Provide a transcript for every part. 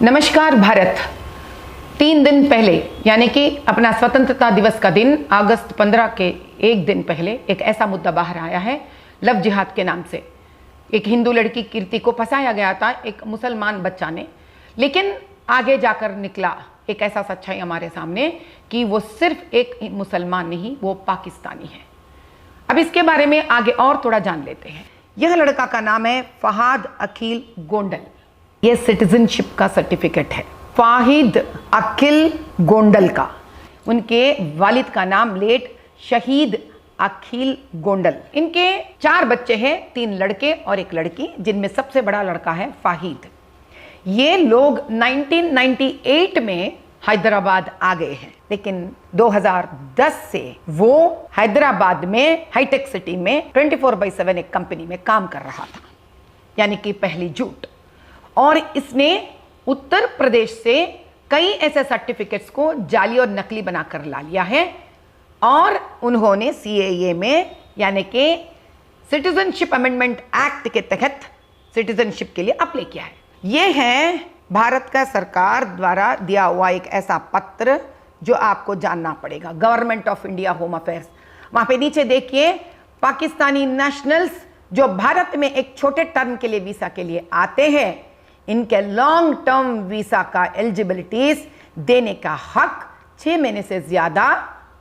नमस्कार भारत। 3 दिन पहले यानी कि अपना स्वतंत्रता दिवस का दिन अगस्त 15 के एक दिन पहले एक ऐसा मुद्दा बाहर आया है लव जिहाद के नाम से। एक हिंदू लड़की कीर्ति को फंसाया गया था एक मुसलमान बच्चा ने, लेकिन आगे जाकर निकला एक ऐसा सच्चाई हमारे सामने कि वो सिर्फ एक मुसलमान नहीं, वो पाकिस्तानी है। अब इसके बारे में आगे और थोड़ा जान लेते हैं। यह लड़का का नाम है फहाद अकील गोंडल। यह सिटीजनशिप का सर्टिफिकेट है फाहिद अकील गोंडल का। उनके वालिद का नाम लेट शहीद अकील गोंडल। इनके 4 बच्चे हैं, 3 लड़के और 1 लड़की, जिनमें सबसे बड़ा लड़का है फाहिद। ये लोग 1998 में हैदराबाद आ गए हैं, लेकिन 2010 से वो हैदराबाद में हाईटेक सिटी में 24/7 एक कंपनी में काम कर रहा था, यानी कि पहली जूट। और इसने उत्तर प्रदेश से कई ऐसे सर्टिफिकेट्स को जाली और नकली बनाकर ला लिया है और उन्होंने CAA में यानी कि सिटीजनशिप अमेंडमेंट एक्ट के तहत सिटीजनशिप के लिए अप्लाई किया है। यह है भारत का सरकार द्वारा दिया हुआ एक ऐसा पत्र जो आपको जानना पड़ेगा। Government of India home affairs, वहां पे नीचे देखिए, पाकिस्तानी नेशनल्स जो भारत में एक छोटे टर्म के लिए वीसा के लिए आते हैं, इनके लॉन्ग टर्म वीसा का एलिजिबिलिटीज देने का हक 6 महीने से ज्यादा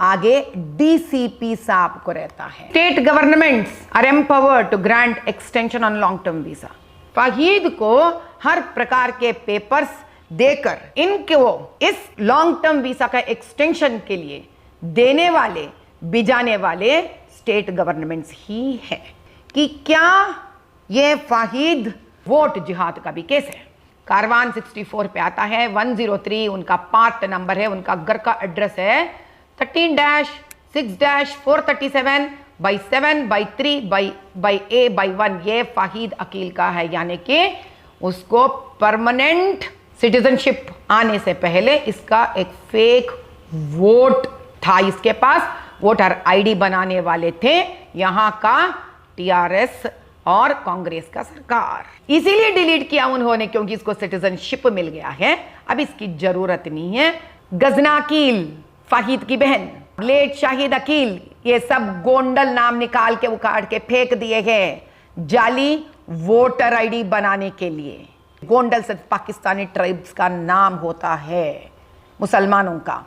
आगे DCP साहब को रहता है। State governments are empowered to grant extension on long term visa. Fahid को हर प्रकार के पेपर्स देकर इनको इस लॉन्ग टर्म वीसा का एक्सटेंशन के लिए देने वाले भिजाने वाले स्टेट गवर्नमेंट्स ही है। कि क्या ये फाहिद वोट जिहाद का भी केस है? कारवान 64 पे आता है, 103 उनका पार्ट नंबर है, उनका घर का एड्रेस है 13-6-437/7/3/A/1। ये फाहिद अकील का है, यानी कि उसको परमानेंट सिटीजनशिप आने से पहले इसका एक फेक वोट था इसके पास। वोटर ID बनाने वाले थे यहां का TRS और कांग्रेस का सरकार, इसीलिए डिलीट किया उन्होंने, क्योंकि इसको सिटीजनशिप मिल गया है, अब इसकी जरूरत नहीं है। गजना अकील फाहिद की बहन, लेट शाहिद अकील, ये सब गोंडल नाम निकाल के उखाड़ के फेंक दिए हैं जाली वोटर ID बनाने के लिए। गोंडल सिर्फ पाकिस्तानी ट्राइब्स का नाम होता है, मुसलमानों का।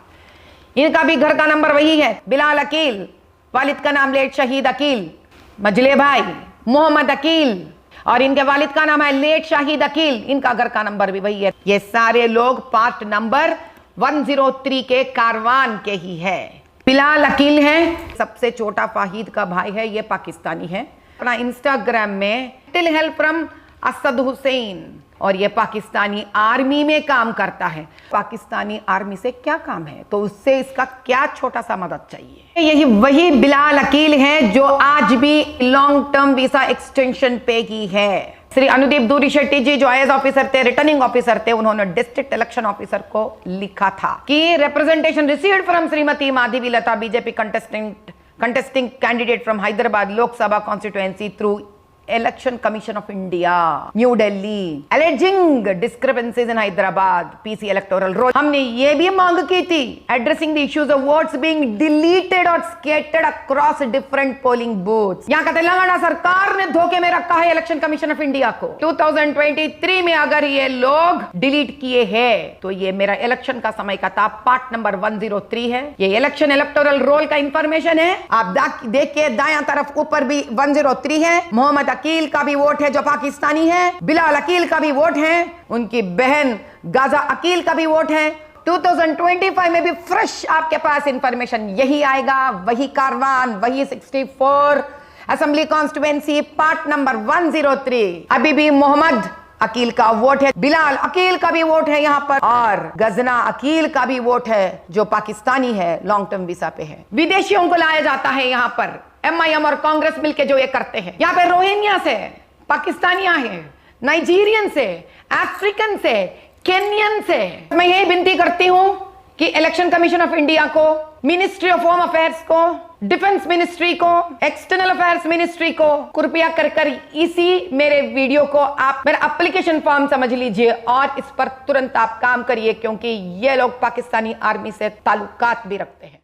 इनका भी घर का नंबर वही है, बिलाल अकील, वालिद का नाम लेट शहीद अकील, मजले भाई मोहम्मद अकील, और इनके वालिद का नाम है लेट शाहिद अकील, इनका घर का नंबर भी वही है। ये सारे लोग पार्ट नंबर 103 के कारवान के ही है। बिलाल अकील है, सबसे छोटा फाहिद का भाई है, ये पाकिस्तानी है। अपना इंस्टाग्राम में till help from Asad Hussain, और ये पाकिस्तानी आर्मी में काम करता है। पाकिस्तानी आर्मी से क्या काम है, तो उससे इसका क्या छोटा सा मदद चाहिए। यही वही बिलाल अकील है जो आज भी लॉन्ग टर्म वीसा एक्सटेंशन पे की है। श्री अनुदीप दूरी शेट्टी जी जो IAS ऑफिसर थे, रिटर्निंग ऑफिसर थे, उन्होंने डिस्ट्रिक्ट इलेक्शन ऑफिसर को लिखा था कि representation received from Shrimati Madhavi Lata BJP contesting candidate from Hyderabad Lok Sabha constituency through Election Commission of India, New Delhi, alleging discrepancies in Hyderabad PC electoral roll। हमने ये भी मांग की थी addressing the issues of votes being deleted or scattered across different polling booths। यहाँ का तेलंगाना सरकार ने धोखे में रखा है इलेक्शन कमीशन ऑफ इंडिया को। 2023 में अगर ये लोग डिलीट किए हैं तो ये मेरा इलेक्शन का समय का था, पार्ट नंबर 103 है। ये इलेक्शन इलेक्टोरल रोल का इंफॉर्मेशन है, आप देखिए दायां तरफ ऊपर भी 103 है। मोहम्मद अकील का भी वोट है जो पाकिस्तानी है, बिलाल अकील का भी वोट है, उनकी बहन गाजा अकील का भी वोट है। 2025 में भी फ्रेश आपके पास इंफॉर्मेशन यही आएगा, वही कारवान, वही 64 असेंबली कॉन्स्टिट्यूएंसी, पार्ट नंबर 103। अभी भी मोहम्मद अकील का वोट है, बिलाल अकील का भी वोट है यहाँ पर, और गजना अकील का भी वोट है जो पाकिस्तानी है, लॉन्ग टर्म वीसा पे है। विदेशियों को लाया जाता है यहाँ पर, MIM और कांग्रेस मिलके जो ये करते हैं। यहाँ पे रोहिंग्या से, पाकिस्तानियां हैं, नाइजीरियन से, अफ्रीकन से, केनियन से। मैं यही विनती करती हूं कि इलेक्शन कमीशन ऑफ इंडिया को, मिनिस्ट्री ऑफ होम अफेयर्स को, डिफेंस मिनिस्ट्री को, एक्सटर्नल अफेयर्स मिनिस्ट्री को कृपया कर इसी मेरे वीडियो को आप मेरा एप्लीकेशन फॉर्म समझ लीजिए और इस पर तुरंत आप काम करिए, क्योंकि ये लोग पाकिस्तानी आर्मी से ताल्लुकात भी रखते हैं।